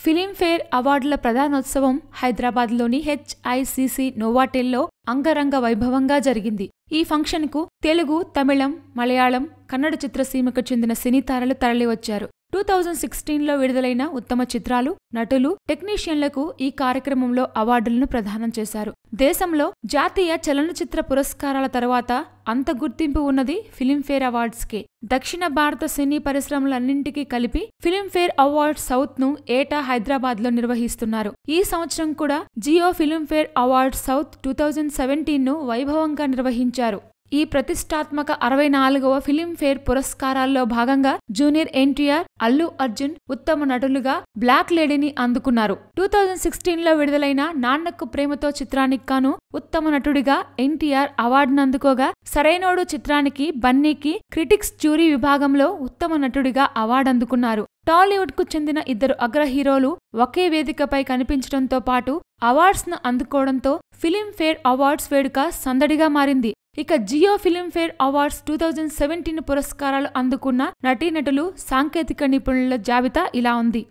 Filmfare అవార్డుల ప్రధానోత్సవం హైదరాబాద్లోని HICC నోవాటెల్లో అంగరంగ వైభవంగా జరిగింది. ఈ ఫంక్షన్కు తెలుగు, తమిళం, మలయాళం, కన్నడ చిత్రసీమకు చెందిన సినీతారలు తరలివచ్చారు. 2016లో విడుదలైన ఉత్తమ చిత్రాలు, నటులు, టెక్నీషియన్లకు ఈ కార్యక్రమంలో అవార్డులను ప్రదానం చేశారు. దేశంలో జాతీయ చలనచిత్ర పురస్కారాల తర్వాత అంత గుర్తింపు ఉన్నది ఫిలింఫేర్ అవార్డ్స్కే. దక్షిణ భారత సినీ పరిశ్రమలన్నింటికీ కలిపి ఫిలింఫేర్ అవార్డ్స్ సౌత్ ను ఏటా హైదరాబాద్లో నిర్వహిస్తున్నారు. ఈ సంవత్సరం కూడా జియో ఫిలింఫేర్ అవార్డ్స్ సౌత్ 2017ను వైభవంగా నిర్వహించారు. ఈ ప్రతిష్టాత్మక 64వ ఫిలింఫేర్ పురస్కారాల్లో భాగంగా జూనియర్ ఎన్టీఆర్, అల్లు అర్జున్ ఉత్తమ నటులుగా బ్లాక్ లేడీని అందుకున్నారు. 2016లో విడుదలైన నాన్నకు ప్రేమతో చిత్రానికి గాను ఉత్తమ నటుడిగా ఎన్టీఆర్ అవార్డును అందుకోగా, సరైనోడు చిత్రానికి బన్నీకి క్రిటిక్స్ జ్యూరీ విభాగంలో ఉత్తమ నటుడిగా అవార్డు అందుకున్నారు. టాలీవుడ్ కు చెందిన ఇద్దరు అగ్ర హీరోలు ఒకే వేదికపై కనిపించడంతో పాటు అవార్డ్స్ ను అందుకోవడంతో ఫిలింఫేర్ అవార్డ్స్ వేడుక సందడిగా మారింది. ఇక జియో ఫిలింఫేర్ అవార్డ్స్ 2017 పురస్కారాలు అందుకున్న నటీనటులు, సాంకేతిక నిపుణుల జాబితా ఇలా ఉంది.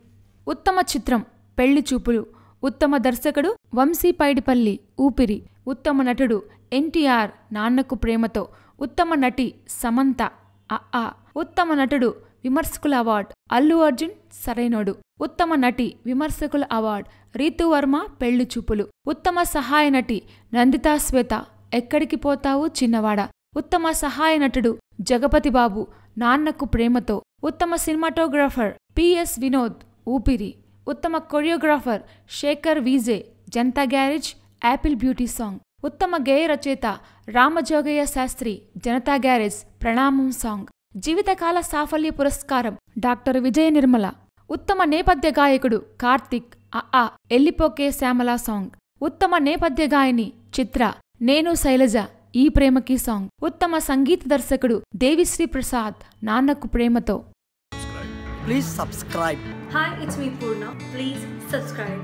ఉత్తమ చిత్రం పెళ్లి చూపులు. ఉత్తమ దర్శకుడు వంశీ పైడిపల్లి, ఊపిరి. ఉత్తమ నటుడు ఎన్టీఆర్, నాన్నకు ప్రేమతో. ఉత్తమ నటి సమంత, అ. ఉత్తమ నటుడు విమర్శకుల అవార్డ్ అల్లు అర్జున్, సరైనోడు. ఉత్తమ నటి విమర్శకుల అవార్డ్ రీతూ వర్మ, పెళ్లి చూపులు. ఉత్తమ సహాయ నటి నందితా శ్వేత, ఎక్కడికి పోతావు చిన్నవాడ. ఉత్తమ సహాయ నటుడు జగపతి బాబు, నాన్నకు ప్రేమతో. ఉత్తమ సినిమాటోగ్రాఫర్ పిఎస్ వినోద్, ఊపిరి. ఉత్తమ choreographer Sekhar VJ, Janatha garage, apple beauty song. ఉత్తమ గేయ రచయిత రామజోగయ్య శాస్త్రి, జనతా గ్యారేజ్, ప్రణామం సాంగ్. జీవితకాల సాఫల్య పురస్కారం డాక్టర్ విజయ నిర్మల. ఉత్తమ నేపథ్య గాయకుడు కార్తిక్, అ. ఎల్లిపోకే శ్యామల సాంగ్. ఉత్తమ నేపథ్య గాయని చిత్ర, నేను శైలజ, ఈ ప్రేమకి సాంగ్. ఉత్తమ సంగీత దర్శకుడు Devi Sri Prasad, Nannaku Prematho. Please subscribe. Hi, it's me Purna. Please subscribe.